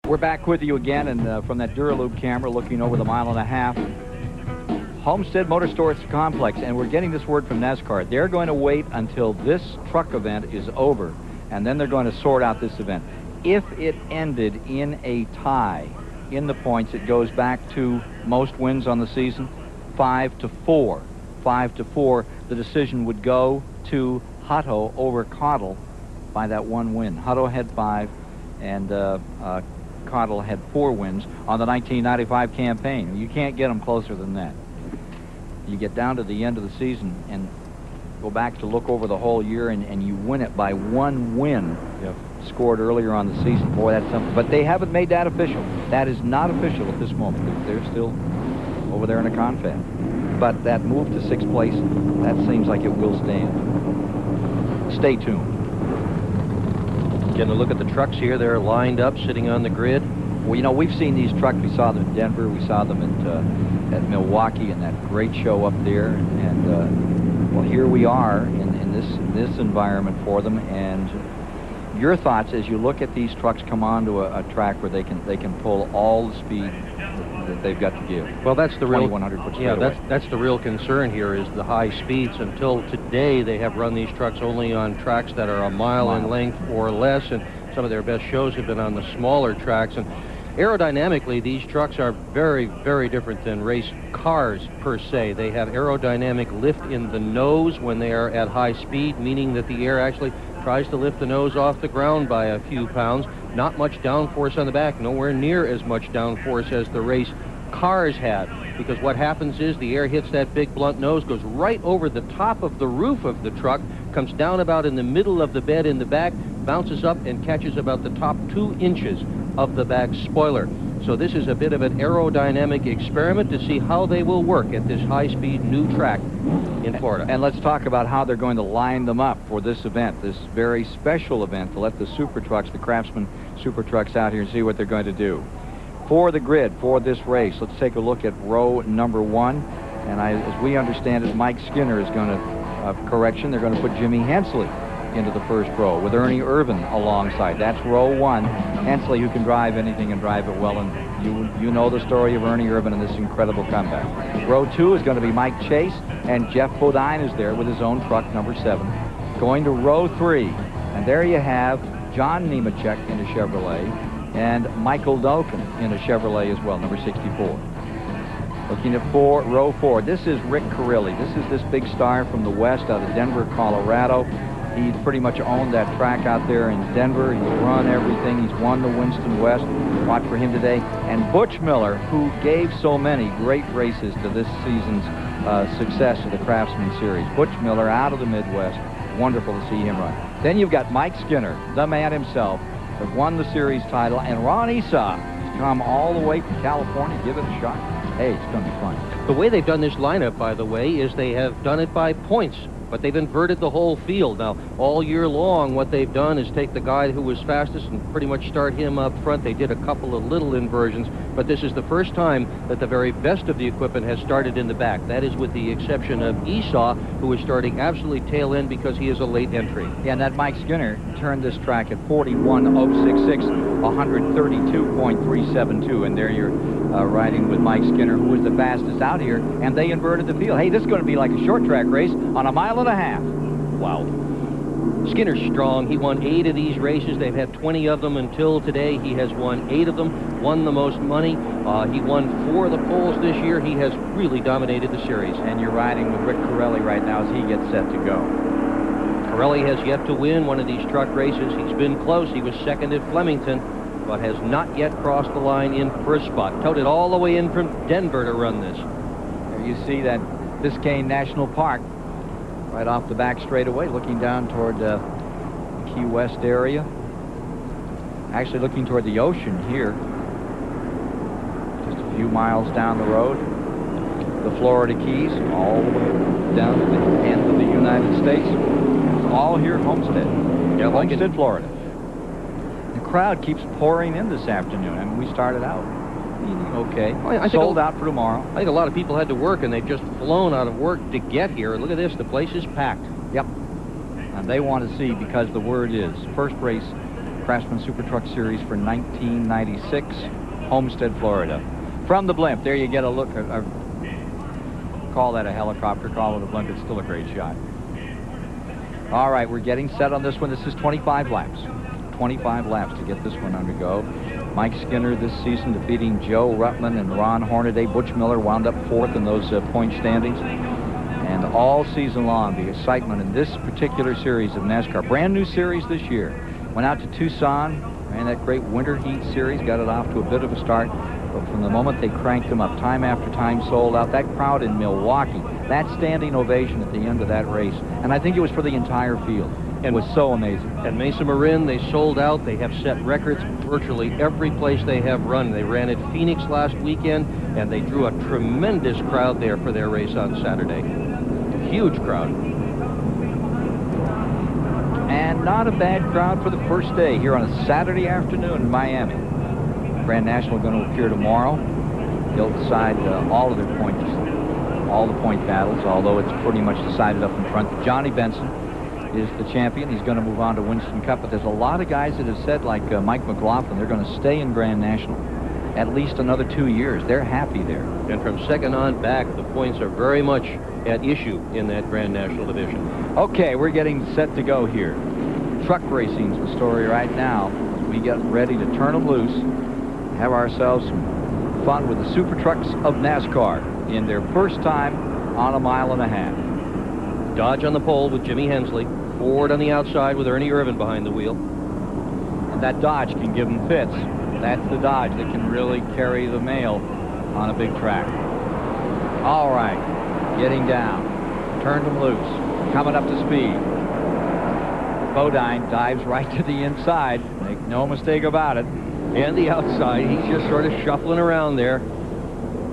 We're back with you again, and from that Duraloop camera looking over the 1.5 miles. Homestead Motor Sports Complex, and we're getting this word from Nascar. They're going to wait until this truck event is over, and then they're going to sort out this event. If it ended in a tie in the points, it goes back to most wins on the season, 5-4. 5-4, the decision would go to Hutto over Cottle by that one win. Hutto had 5, and Cottle had 4 wins on the 1995 campaign. You can't get them closer than that. You get down to the end of the season and go back to look over the whole year, and you win it by 1 win. Yep. Scored earlier on the season. Boy, that's something. But they haven't made that official. That is not official at this moment. They're still over there in a confab. But that move to 6th place, that seems like it will stand. Stay tuned. Getting a look at the trucks here. They're lined up, sitting on the grid. Well, you know, we've seen these trucks. We saw them in Denver. We saw them at Milwaukee in that great show up there. And well, here we are in this environment for them. And your thoughts as you look at these trucks come onto a track where they can pull all the speed that they've got to give. Well, that's the real 100 foot yeah. That's the real concern here is the high speeds. Until today, they have run these trucks only on tracks that are a mile in length or less, and some of their best shows have been on the smaller tracks. And aerodynamically, these trucks are very, very different than race cars per se. They have aerodynamic lift in the nose when they are at high speed, meaning that the air actually tries to lift the nose off the ground by a few pounds. Not much downforce on the back, nowhere near as much downforce as the race cars had, because what happens is the air hits that big blunt nose, goes right over the top of the roof of the truck, comes down about in the middle of the bed in the back, bounces up and catches about the top 2 inches of the back spoiler. So this is a bit of an aerodynamic experiment to see how they will work at this high-speed new track in Florida. And let's talk about how they're going to line them up for this event, this very special event, to let the super trucks, the Craftsman super trucks out here and see what they're going to do. For the grid, for this race, let's take a look at row number 1. And as we understand it, Mike Skinner is going to, correction, they're going to put Jimmy Hensley into the first row with Ernie Irvin alongside. That's row 1. Hensley, who can drive anything and drive it well, and you know the story of Ernie Irvin and this incredible comeback. Row 2 is going to be Mike Chase, and Jeff Bodine is there with his own truck, number 7. Going to row 3, and there you have John Nemechek in a Chevrolet, and Michael Doken in a Chevrolet as well, number 64. Looking at row 4, this is Rick Carilli. This is this big star from the West out of Denver, Colorado. He's pretty much owned that track out there in Denver. He's run everything. He's won the Winston West. Watch for him today. And Butch Miller, who gave so many great races to this season's success of the Craftsman Series. Butch Miller out of the Midwest. Wonderful to see him run. Then you've got Mike Skinner, the man himself, that won the series title. And Ron Esau has come all the way from California. Give it a shot. Hey, it's going to be fun. The way they've done this lineup, by the way, is they have done it by points. But they've inverted the whole field. Now, all year long, what they've done is take the guy who was fastest and pretty much start him up front. They did a couple of little inversions, but this is the first time that the very best of the equipment has started in the back. That is with the exception of Esau, who is starting absolutely tail end because he is a late entry. Yeah, and that Mike Skinner turned this track at 41.066, 132.372, and there you're riding with Mike Skinner, who was the fastest out here, and they inverted the field. Hey, this is going to be like a short track race on a 1.5 miles. Wow. Skinner's strong. He won 8 of these races. They've had 20 of them until today. He has won 8 of them, won the most money. He won 4 of the poles this year. He has really dominated the series. And you're riding with Rick Carilli right now as he gets set to go. Carilli has yet to win one of these truck races. He's been close. He was second at Flemington, but has not yet crossed the line in first spot. Toted all the way in from Denver to run this. There you see that Biscayne National Park right off the back straightaway, looking down toward the Key West area. Actually looking toward the ocean here. Just a few miles down the road. The Florida Keys, all the way down to the end of the United States. All here at Homestead. Yeah, Homestead, Florida. The crowd keeps pouring in this afternoon. I mean, we started out okay. Well, I sold out for tomorrow. I think a lot of people had to work, and they've just flown out of work to get here. Look at this. The place is packed. Yep. And they want to see, because the word is, first race Craftsman Super Truck Series for 1996, Homestead, Florida. From the blimp, there you get a look. Call that a helicopter, call it a blimp. It's still a great shot. All right, we're getting set on this one. This is 25 laps. 25 laps to get this one undergo. Mike Skinner this season defeating Joe Ruttman and Ron Hornaday. Butch Miller wound up 4th in those point standings. And all season long, the excitement in this particular series of NASCAR, brand new series this year. Went out to Tucson, ran that great winter heat series, got it off to a bit of a start. But from the moment they cranked them up, time after time sold out. That crowd in Milwaukee, that standing ovation at the end of that race. And I think it was for the entire field. It was so amazing. At Mesa Marin, they sold out. They have set records virtually every place they have run. They ran at Phoenix last weekend, and they drew a tremendous crowd there for their race on Saturday. Huge crowd. And not a bad crowd for the first day here on a Saturday afternoon in Miami. Grand National going to appear tomorrow. They'll decide all of their points, all the point battles, although it's pretty much decided up in front. Johnny Benson is the champion. He's going to move on to Winston Cup, but there's a lot of guys that have said, like Mike McLaughlin, they're going to stay in Grand National at least another 2 years. They're happy there. And from second on back, the points are very much at issue in that Grand National division. Okay, we're getting set to go here. Truck racing's the story right now. We get ready to turn them loose, have ourselves some fun with the Super Trucks of NASCAR in their first time on a mile and a half. Dodge on the pole with Jimmy Hensley. Ford on the outside with Ernie Irvin behind the wheel. And that Dodge can give them fits. That's the Dodge that can really carry the mail on a big track. All right, getting down. Turned them loose. Coming up to speed. Bodine dives right to the inside. Make no mistake about it. And the outside, he's just sort of shuffling around there.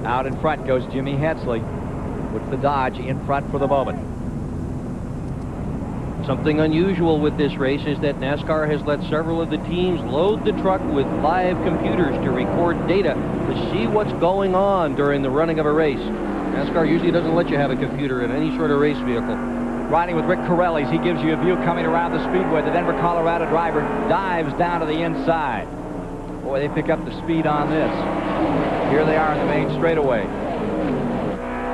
Out in front goes Jimmy Hensley with the Dodge in front for the moment. Something unusual with this race is that NASCAR has let several of the teams load the truck with live computers to record data to see what's going on during the running of a race. NASCAR usually doesn't let you have a computer in any sort of race vehicle. Riding with Rick Corellis, he gives you a view coming around the speedway. The Denver, Colorado driver dives down to the inside. Boy, they pick up the speed on this. Here they are in the main straightaway.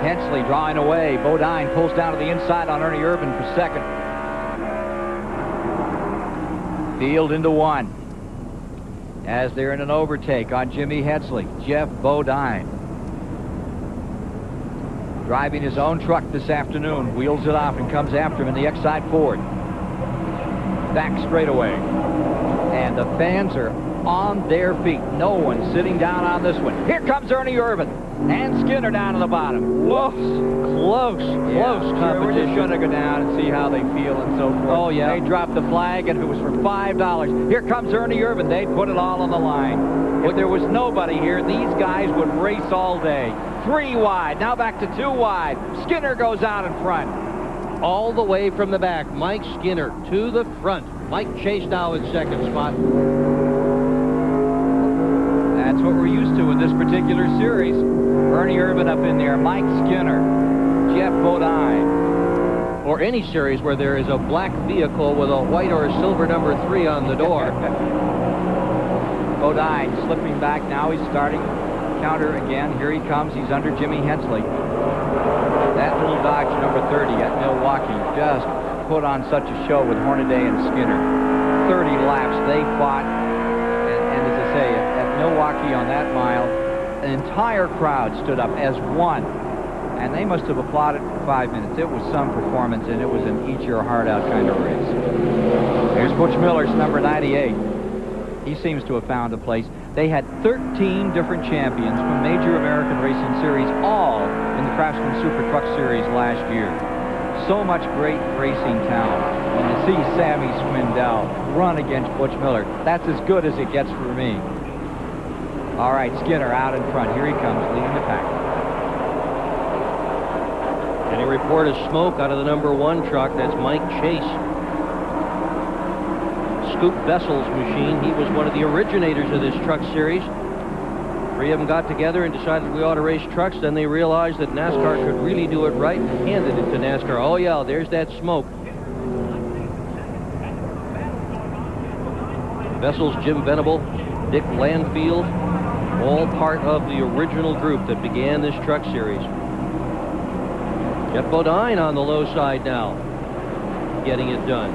Hensley drawing away. Bodine pulls down to the inside on Ernie Irvin for second. Field into one. As they're in an overtake on Jimmy Hensley, Jeff Bodine. Driving his own truck this afternoon, wheels it off and comes after him in the X-side Ford. Back straightaway. And the fans are on their feet. No one sitting down on this one. Here comes Ernie Irvin and Skinner down to the bottom. Close competition. We're just going to go down and see how they feel and so forth. Oh, yeah. They dropped the flag, and it was for $5. Here comes Ernie Irvin. They'd put it all on the line. If there was nobody here, these guys would race all day. 3 wide. Now back to 2 wide. Skinner goes out in front. All the way from the back, Mike Skinner to the front. Mike Chase now in second spot. That's what we're used to in this particular series. Ernie Irvin up in there, Mike Skinner, Jeff Bodine. Or any series where there is a black vehicle with a white or a silver number 3 on the door. Bodine slipping back. Now he's starting. Counter again. Here he comes. He's under Jimmy Hensley. That little Dodge number 30 at Milwaukee just put on such a show with Hornaday and Skinner. 30 laps they fought. And as I say, at Milwaukee on that mile, an entire crowd stood up as one. And they must have applauded for 5 minutes. It was some performance, and it was an eat-your-heart-out kind of race. Here's Butch Miller's number 98. He seems to have found a place. They had 13 different champions from major American racing series, all in the Craftsman Super Truck Series last year. So much great racing talent. And to see Sammy Swindell run against Butch Miller, that's as good as it gets for me. All right, Skinner out in front. Here he comes, leading the pack. Any report of smoke out of the number 1 truck? That's Mike Chase. Scoop Vessel's machine. He was one of the originators of this truck series. 3 of them got together and decided we ought to race trucks. Then they realized that NASCAR could really do it right and handed it to NASCAR. Oh, yeah, there's that smoke. Vessels, Jim Venable, Dick Landfield, all part of the original group that began this truck series. Jeff Bodine on the low side now, getting it done.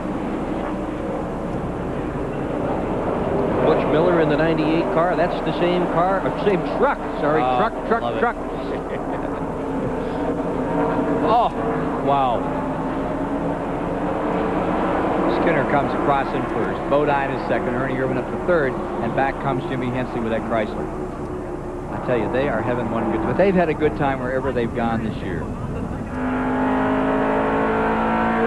Butch Miller in the 98 car. That's the same car, or same truck. Sorry, truck. Oh, wow. Skinner comes across in first. Bodine is second. Ernie Irvin up to third. And back comes Jimmy Hensley with that Chrysler. I tell you, they are having one good... But they've had a good time wherever they've gone this year.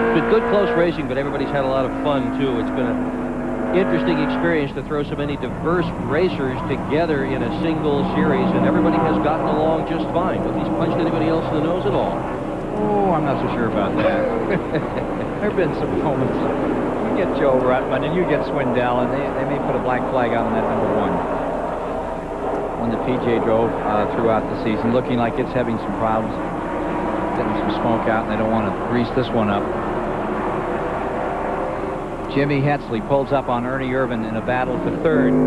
It's been good, close racing, but everybody's had a lot of fun, too. It's been an interesting experience to throw so many diverse racers together in a single series, and everybody has gotten along just fine. Nobody's punched anybody else in the nose at all. Oh, I'm not so sure about that. There have been some moments. You get Joe Ruttman and you get Swindell, and they may put a black flag out on that number one. When the PJ drove throughout the season, looking like it's having some problems, getting some smoke out, and they don't want to grease this one up. Jimmy Hensley pulls up on Ernie Irvin in a battle for third. The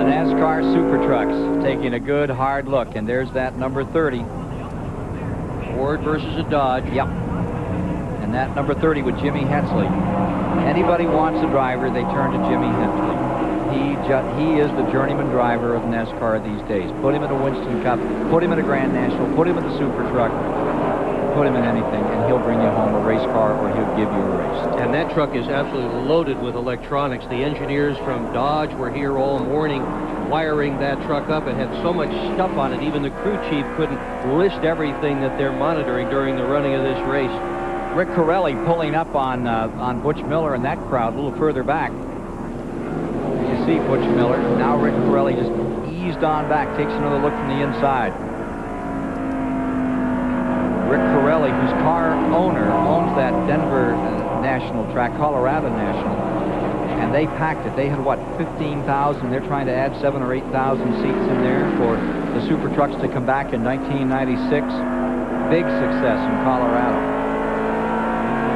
Nascar Super Trucks taking a good hard look, and there's that number 30. Ford versus a Dodge. Yep. And that number 30 with Jimmy Hensley. Anybody wants a driver, they turn to Jimmy Hensley. He is the journeyman driver of NASCAR these days. Put him in a Winston Cup, put him in a Grand National, put him in the Super Truck, put him in anything, and he'll bring you home a race car, or he'll give you a race. And that truck is absolutely loaded with electronics. The engineers from Dodge were here all morning wiring that truck up. It had so much stuff on it, even the crew chief couldn't list everything that they're monitoring during the running of this race. Rick Corelli pulling up on Butch Miller in that crowd a little further back. You see Butch Miller. Now Rick Corelli just eased on back, takes another look from the inside. Rick Corelli, whose car owner owns that Denver National track, Colorado National, and they packed it. They had, what, 15,000. They're trying to add 7,000 or 8,000 seats in there for the Super Trucks to come back in 1996. Big success in Colorado.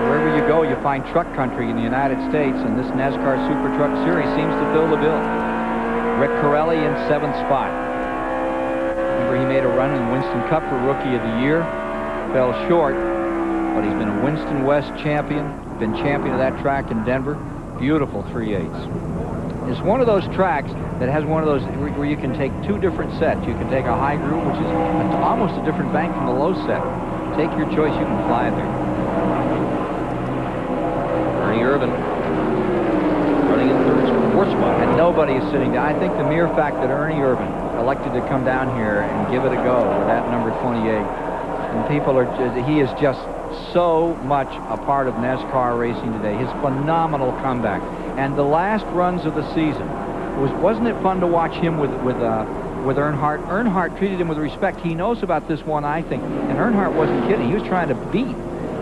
Wherever you go, you find truck country in the United States, and this NASCAR Super Truck Series seems to fill the bill. Rick Corelli in 7th spot. Remember, he made a run in the Winston Cup for Rookie of the Year. Fell short, but he's been a Winston West champion, been champion of that track in Denver. Beautiful 3/8. It's one of those tracks that has one of those where you can take two different sets. You can take a high groove, which is almost a different bank from the low set. Take your choice, you can fly there. Ernie Irvin running in fourth spot. And nobody is sitting down. I think the mere fact that Ernie Irvin elected to come down here and give it a go with that number 28, and people are, he is just so much a part of NASCAR racing today. His phenomenal comeback. And the last runs of the season, wasn't it fun to watch him with Earnhardt? Earnhardt treated him with respect. He knows about this one, I think. And Earnhardt wasn't kidding. He was trying to beat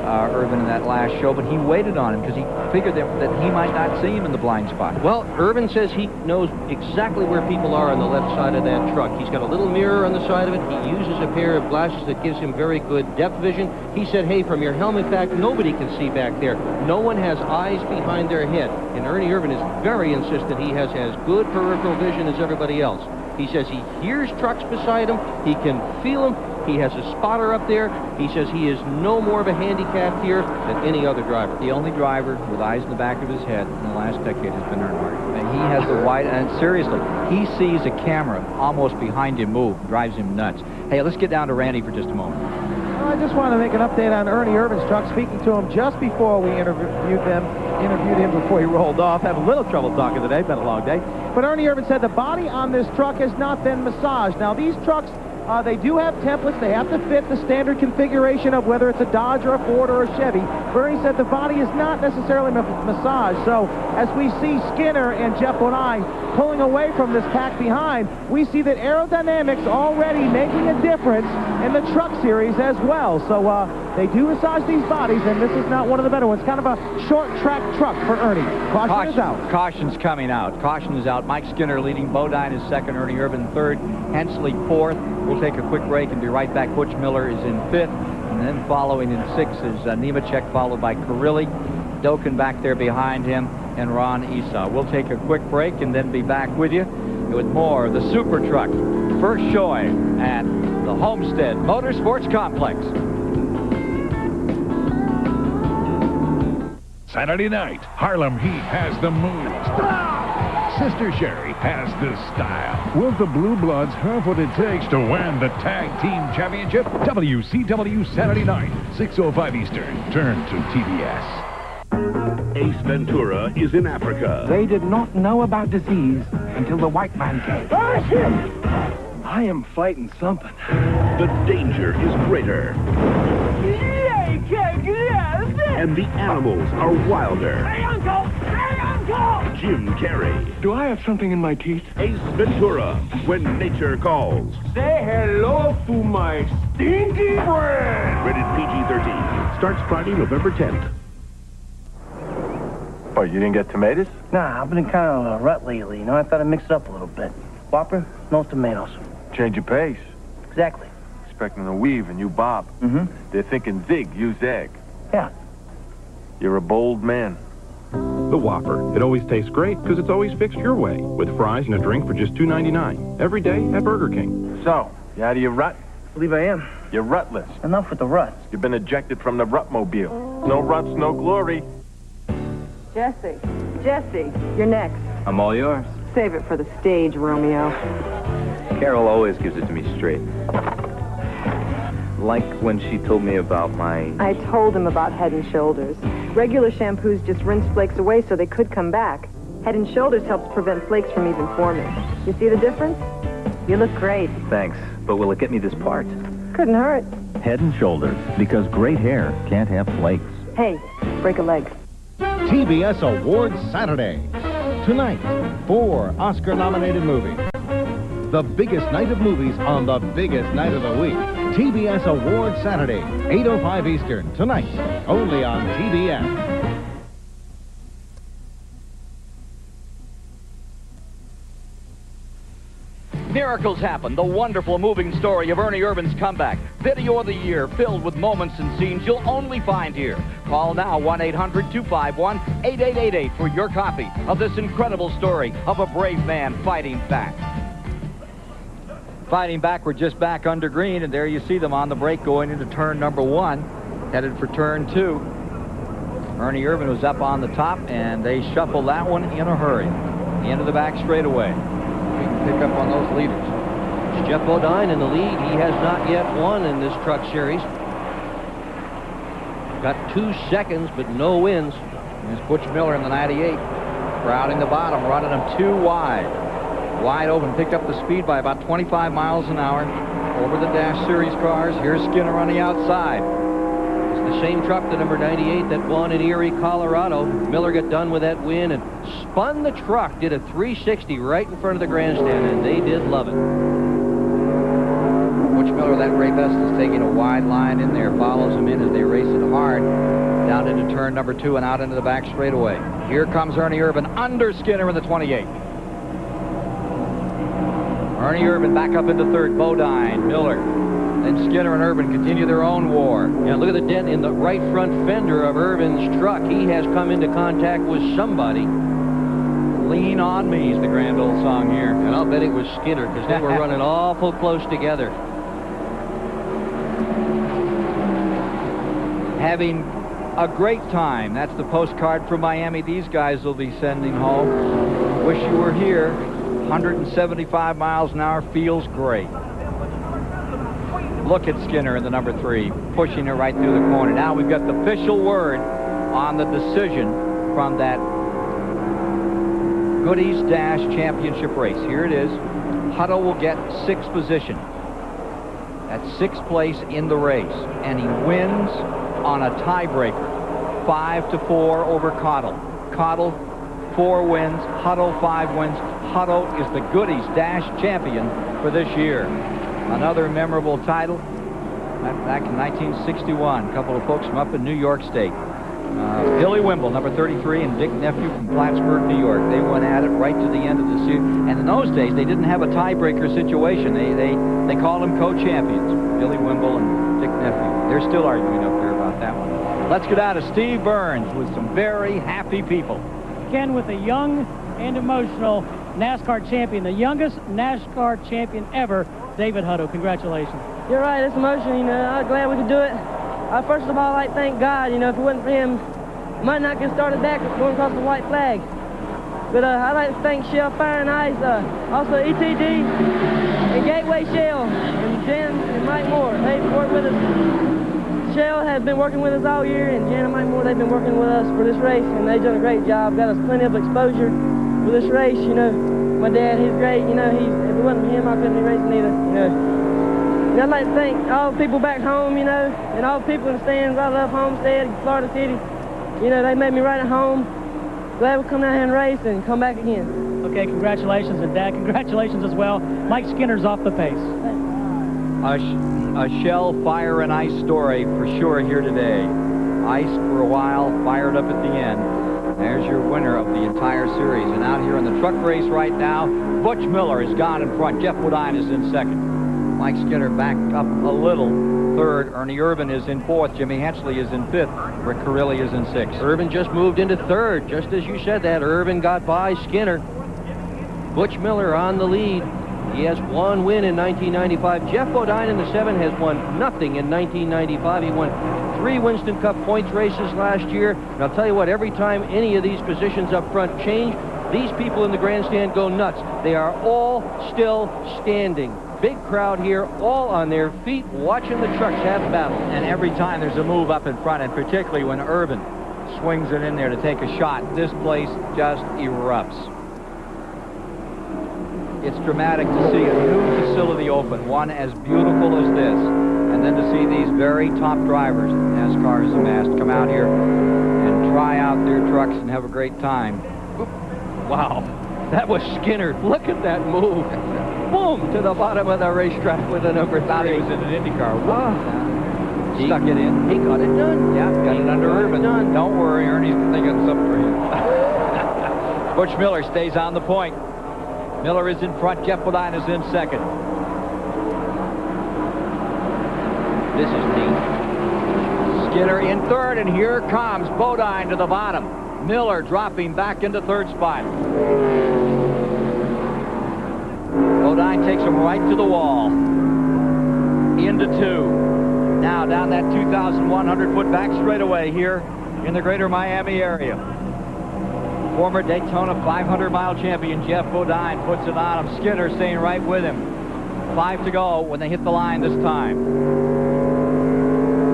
Irvin in that last show, but he waited on him because he figured that he might not see him in the blind spot. Well, Irvin says he knows exactly where people are on the left side of that truck. He's got a little mirror on the side of it. He uses a pair of glasses that gives him very good depth vision. He said, hey, from your helmet back, nobody can see back there. No one has eyes behind their head. And Ernie Irvin is very insistent he has as good peripheral vision as everybody else. He says he hears trucks beside him. He can feel them. He has a spotter up there. He says he is no more of a handicap here than any other driver. The only driver with eyes in the back of his head in the last decade has been Earnhardt. And he has the wide, and seriously, he sees a camera almost behind him move, drives him nuts. Hey, let's get down to Randy for just a moment. Well, I just want to make an update on Ernie Irvin's truck. Speaking to him just before we interviewed him before he rolled off. Had a little trouble talking today, been a long day. But Ernie Irvin said the body on this truck has not been massaged. Now, these trucks, they do have templates. They have to fit the standard configuration of whether it's a Dodge or a Ford or a Chevy. Bernie said the body is not necessarily massaged. So as we see Skinner and Jeff Bodine pulling away from this pack behind, we see that aerodynamics already making a difference in the truck series as well. So they do massage these bodies, and this is not one of the better ones. Kind of a short track truck for Ernie. Caution is out. Caution's coming out. Caution is out. Mike Skinner leading. Bodine is second. Ernie Irvin third. Hensley fourth. We'll take a quick break and be right back. Butch Miller is in fifth. And then following in sixth is Nemechek, followed by Carrilli. Doken back there behind him. and Ron Esau. We'll take a quick break and then be back with you with more of the Super Truck first showing at the Homestead Motorsports Complex. Saturday night, Harlem Heat has the moves. Sister Sherry has the style. Will the Blue Bloods have what it takes to win the Tag Team Championship? WCW Saturday night, 6:05 Eastern. Turn to TBS. Ace Ventura is in Africa. They did not know about disease until the white man came. I am fighting something. The danger is greater. And the animals are wilder. Hey, Uncle! Hey, Uncle! Jim Carrey. Do I have something in my teeth? Ace Ventura, When Nature Calls. Say hello to my stinky friend! Rated PG-13. Starts Friday, November 10th. Oh, you didn't get tomatoes? Nah, I've been in kind of a rut lately. You know, I thought I'd mix it up a little bit. Whopper, no tomatoes. Change your pace. Exactly. Expecting a weave and you bob. Mm-hmm. They're thinking zig, use egg. Yeah. You're a bold man. The Whopper. It always tastes great because it's always fixed your way, with fries and a drink for just $2.99 every day at Burger King. So, you out of your rut? Believe I am. You're rutless. Enough with the ruts. You've been ejected from the Rutmobile. No ruts, no glory. Jesse, you're next. I'm all yours. Save it for the stage, Romeo. Carol always gives it to me straight. Like when she told me about my... I told him about Head & Shoulders. Regular shampoos just rinse flakes away so they could come back. Head & Shoulders helps prevent flakes from even forming. You see the difference? You look great. Thanks, but will it get me this part? Couldn't hurt. Head & Shoulders, because great hair can't have flakes. Hey, break a leg. TBS Awards Saturday. Tonight, 4 Oscar-nominated movies. The biggest night of movies on the biggest night of the week. TBS Awards Saturday, 8:05 Eastern. Tonight, only on TBS. Miracles happen. The wonderful moving story of Ernie Irvan's comeback. Video of the year filled with moments and scenes you'll only find here. Call now 1-800-251-8888 for your copy of this incredible story of a brave man fighting back. Fighting back, we're just back under green, and there you see them on the break going into turn number 1, headed for turn 2. Ernie Irvan was up on the top, and they shuffled that one in a hurry. Into the back straightaway. We can pick up on those leaders. It's Jeff Bodine in the lead. He has not yet won in this truck series. Got 2 seconds, but no wins. There's Butch Miller in the 98. Crowding the bottom, running them 2 wide. Wide open, picked up the speed by about 25 miles an hour over the Dash Series cars. Here's Skinner on the outside. It's the same truck, the number 98, that won in Erie, Colorado. Miller got done with that win and spun the truck, did a 360 right in front of the grandstand, and they did love it. Butch Miller, that gray vest, is taking a wide line in there, follows him in as they race it hard down into turn number 2 and out into the back straightaway. Here comes Ernie Irvan under Skinner in the 28. Ernie Irvan back up into third. Bodine, Miller, then Skinner and Irvan continue their own war. Yeah, look at the dent in the right front fender of Irvan's truck. He has come into contact with somebody. Lean on Me is the grand old song here. And I'll bet it was Skinner, because they were running awful close together. Having a great time. That's the postcard from Miami these guys will be sending home. Wish you were here. 175 miles an hour, feels great. Look at Skinner in the number 3, pushing it right through the corner. Now we've got the official word on the decision from that Goodies Dash Championship race. Here it is. Hutto will get 6th position. That's 6th place in the race. And he wins on a tiebreaker. 5-4 over Cottle. Cottle, 4 wins. Hutto, 5 wins. Hutto is the Goodies Dash champion for this year. Another memorable title back in 1961. A couple of folks from up in New York State. Billy Wimble, number 33, and Dick Nephew from Plattsburgh, New York. They went at it right to the end of the season. And in those days, they didn't have a tiebreaker situation. They called them co-champions, Billy Wimble and Dick Nephew. They're still arguing up there about that one. Let's get out of Steve Burns with some very happy people. Ken, with a young and emotional NASCAR champion, the youngest NASCAR champion ever, David Hutto. Congratulations. You're right, it's emotional, you know. I'm glad we could do it. First of all, I'd like to thank God, you know, if it wasn't for him, might not get started back going across the white flag. But I'd like to thank Shell Fire and Ice, also ETD, and Gateway Shell, and Jan and Mike Moore. They've worked with us. Shell has been working with us all year, and Jan and Mike Moore, they've been working with us for this race, and they've done a great job. Got us plenty of exposure for this race, you know. My dad, he's great, you know. If it wasn't for him, I couldn't be racing either, you know. And I'd like to thank all the people back home, you know, and all the people in the stands. I love Homestead, Florida City. You know, they made me right at home. Glad we come down here and race and come back again. Okay, congratulations, and Dad, congratulations as well. Mike Skinner's off the pace. A Shell Fire and Ice story for sure here today. Ice for a while, fired up at the end. There's your winner of the entire series. And out here in the truck race right now, Butch Miller has gone in front. Jeff Woodine is in second. Mike Skinner back up a little, third. Ernie Irvin is in fourth. Jimmy Hensley is in fifth. Rick Corelli is in sixth. Irvin just moved into third. Just as you said that, Irvin got by Skinner. Butch Miller on the lead. He has one win in 1995. Jeff Bodine in the 7 has won nothing in 1995. He won 3 Winston Cup points races last year. And I'll tell you what, every time any of these positions up front change, these people in the grandstand go nuts. They are all still standing. Big crowd here, all on their feet, watching the trucks have battle. And every time there's a move up in front, and particularly when Irvin swings it in there to take a shot, this place just erupts. It's dramatic to see a new facility open, one as beautiful as this, and then to see these very top drivers NASCAR has amassed come out here and try out their trucks and have a great time. Wow, that was Skinner. Look at that move. Boom, to the bottom of the racetrack with a number 3. Thought he was in an IndyCar. He stuck it in. He got it done. Yeah, got it under Irvin. Don't worry, Ernie's thinking something for him. Butch Miller stays on the point. Miller is in front. Jeff Bodine is in second. This is neat. Skinner in third, and here comes Bodine to the bottom. Miller dropping back into third spot. Bodine takes him right to the wall. Into 2. Now down that 2,100-foot back straightaway here in the greater Miami area. Former Daytona 500-mile champion Jeff Bodine puts it on him. Skinner staying right with him. 5 to go when they hit the line this time.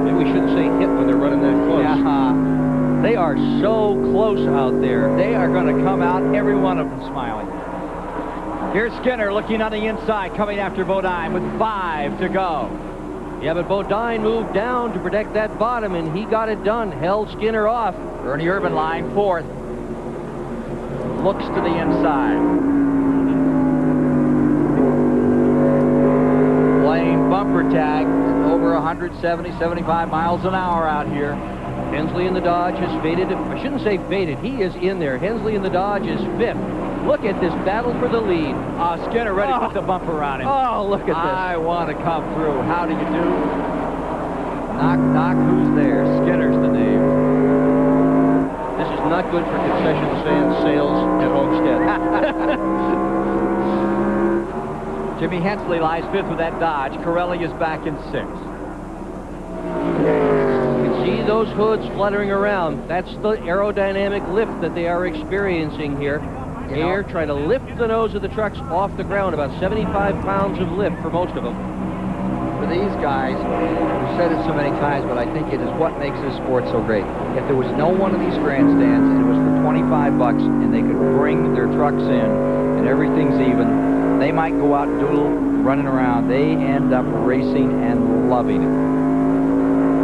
Maybe we shouldn't say hit when they're running that close. Yeah. They are so close out there. They are going to come out, every one of them smiling. Here's Skinner looking on the inside, coming after Bodine with 5 to go. Yeah, but Bodine moved down to protect that bottom, and he got it done. Held Skinner off. Ernie Irvin line 4th. Looks to the inside. Playing bumper tag at over 170, 75 miles an hour out here. Hensley in the Dodge has faded. I shouldn't say faded. He is in there. Hensley in the Dodge is 5th. Look at this battle for the lead. Skinner ready to put the bumper on him. Oh, look at this. I want to come through. How do you do? Knock, knock, who's there? Skinner's the name. This is not good for concession stand sales at Homestead. Jimmy Hensley lies 5th with that Dodge. Corelli is back in 6th. You can see those hoods fluttering around. That's the aerodynamic lift that they are experiencing here. Air trying to lift the nose of the trucks off the ground, about 75 pounds of lift for most of them. For these guys, we've said it so many times, but I think it is what makes this sport so great. If there was no one of these grandstands and it was for 25 bucks and they could bring their trucks in and everything's even, they might go out doodle, running around. They end up racing and loving it.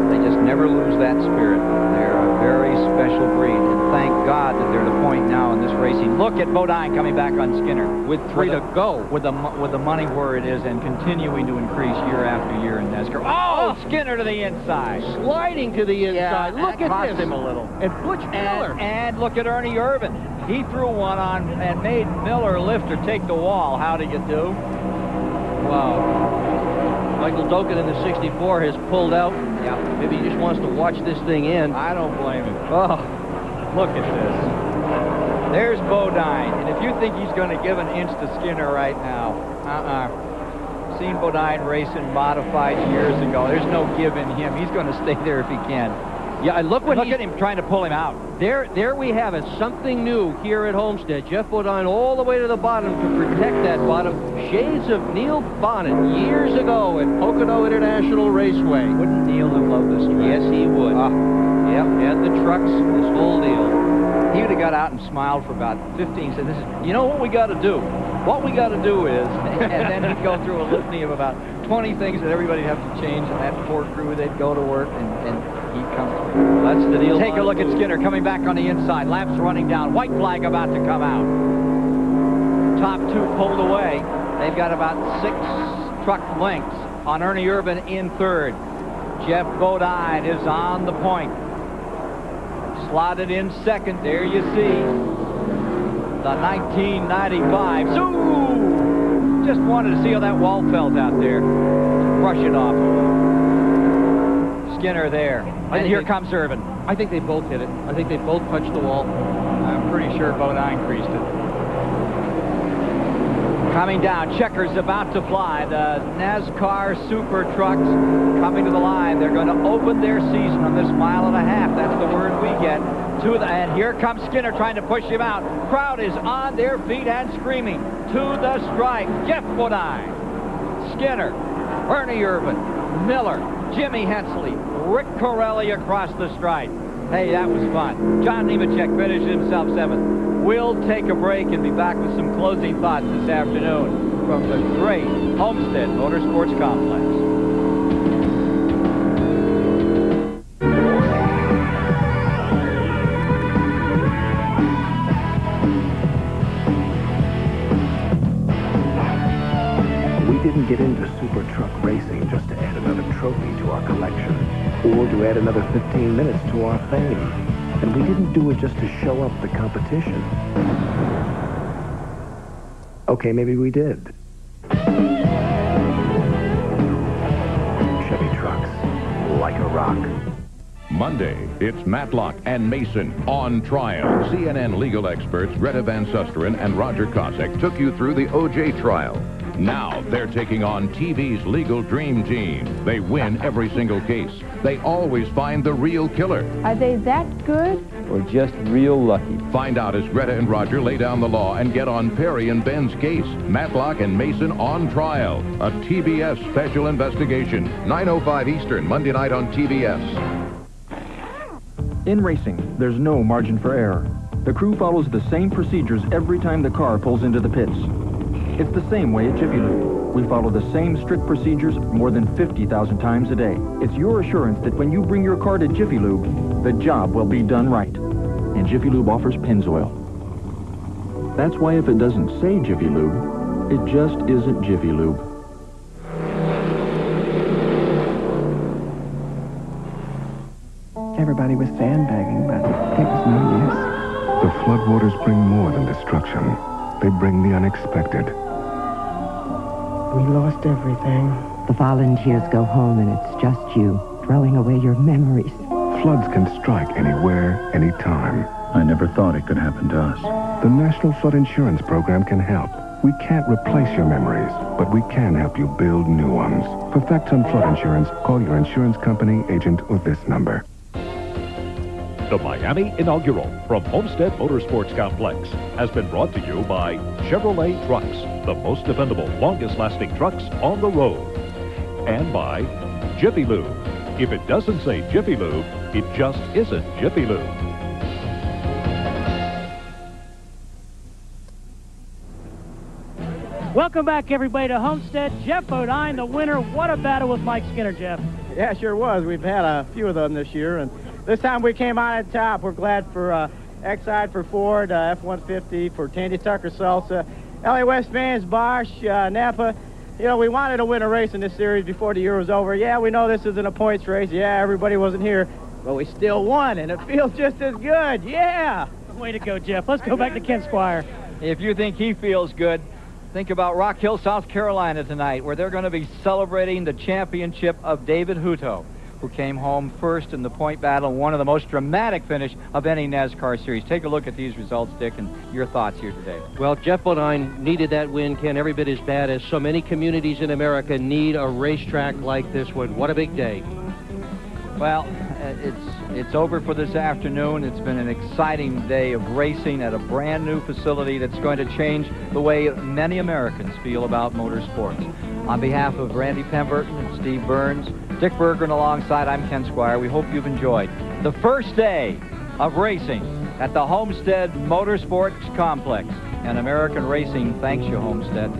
They just never lose that spirit. They're a very special breed, and thank God that they're at a point now in this racing. Look at Bodine coming back on Skinner with 3 to go. With the money where it is and continuing to increase year after year in NASCAR. Oh, Skinner to the inside. Sliding to the inside. Yeah, look at cost this. him a little. And Butch Miller. And look at Ernie Irvin. He threw one on and made Miller lift or take the wall. How do you do? Wow. Michael Doken in the 64 has pulled out. Yeah. Maybe he just wants to watch this thing in. I don't blame him. Oh, look at this. There's Bodine. And if you think he's going to give an inch to Skinner right now, seen Bodine racing modified years ago. There's no give in him. He's going to stay there if he can. Yeah, and look at him trying to pull him out. There we have it. Something new here at Homestead. Jeff Bodine all the way to the bottom to protect that bottom. Shades of Neil Bonnet years ago at Pocono International Raceway. Wouldn't Neil have loved this track? Yes, he would. Yep, and the trucks, this whole deal. He would have got out and smiled for about 15 seconds. This is, you know what we got to do? What we got to do is, and then he'd go through a litany of about 20 things that everybody'd have to change, and that poor crew, they'd go to work, and he'd come through. That's the deal. Take a look at Skinner coming back on the inside. Laps running down. White flag about to come out. Top two pulled away. They've got about 6 truck lengths on Ernie Irvin in third. Jeff Bodine is on the point. Slotted in second. There you see the 1995. Zoo! Just wanted to see how that wall felt out there. Brush it off. Skinner there. And here comes Irvin. I think they both hit it. I think they both touched the wall. I'm pretty sure Bodine creased it. Coming down, checkers about to fly. The Nascar Super Trucks coming to the line. They're going to open their season on this 1.5 miles. That's the word we get. And here comes Skinner trying to push him out. Crowd is on their feet and screaming. To the stripe, Jeff Bodine, Skinner, Ernie Irvin, Miller, Jimmy Hensley, Rick Corelli across the stripe. Hey, that was fun. John Nemechek finished himself 7th. We'll take a break and be back with some closing thoughts this afternoon from the great Homestead Motorsports Complex. We didn't get into super truck racing just to add another trophy to our collection or to add another 15 minutes to our fame. And we didn't do it just to show up the competition. Okay, maybe we did. Chevy trucks, like a rock. Monday, it's Matlock and Mason on trial. CNN legal experts Greta Van Susteren and Roger Kosek took you through the O.J. trial. Now they're taking on TV's legal dream team. They win every single case. They always find the real killer. Are they that good? Or just real lucky? Find out as Greta and Roger lay down the law and get on Perry and Ben's case. Matlock and Mason on trial. A TBS special investigation. 9:05 Eastern, Monday night on TBS. In racing, there's no margin for error. The crew follows the same procedures every time the car pulls into the pits. It's the same way at Jiffy Lube. We follow the same strict procedures more than 50,000 times a day. It's your assurance that when you bring your car to Jiffy Lube, the job will be done right. And Jiffy Lube offers Pennzoil. That's why if it doesn't say Jiffy Lube, it just isn't Jiffy Lube. Everybody was sandbagging, but it was no use. The floodwaters bring more than destruction. They bring the unexpected. We lost everything. The volunteers go home and it's just you, throwing away your memories. Floods can strike anywhere, anytime. I never thought it could happen to us. The National Flood Insurance Program can help. We can't replace your memories, but we can help you build new ones. For facts on flood insurance, call your insurance company, agent, or this number. The Miami Inaugural from Homestead Motorsports Complex has been brought to you by Chevrolet Trucks, the most dependable, longest-lasting trucks on the road. And by Jiffy Lube. If it doesn't say Jiffy Lube, it just isn't Jiffy Lube. Welcome back, everybody, to Homestead. Jeff Bodine, the winner. What a battle with Mike Skinner, Jeff. Yeah, sure was. We've had a few of them this year, and this time we came out on top. We're glad for Exide, for Ford, F-150, for Tandy Tucker Salsa, LA West Fans, Bosch, Napa. You know, we wanted to win a race in this series before the year was over. Yeah, we know this isn't a points race. Yeah, everybody wasn't here, but we still won, and it feels just as good. Yeah! Way to go, Jeff. Let's go back to Ken Squire. If you think he feels good, think about Rock Hill, South Carolina tonight, where they're going to be celebrating the championship of David Hutto. who came home first in the point battle, one of the most dramatic finish of any NASCAR series. Take a look at these results, Dick, and your thoughts here today. Well, Jeff Bodine needed that win, Ken, every bit as bad as so many communities in America need a racetrack like this one. What a big day. Well, it's over for this afternoon. It's been an exciting day of racing at a brand new facility that's going to change the way many Americans feel about motorsports. On behalf of Randy Pemberton and Steve Burns, Dick Berggren alongside, I'm Ken Squire. We hope you've enjoyed the first day of racing at the Homestead Motorsports Complex. And American Racing thanks you, Homestead.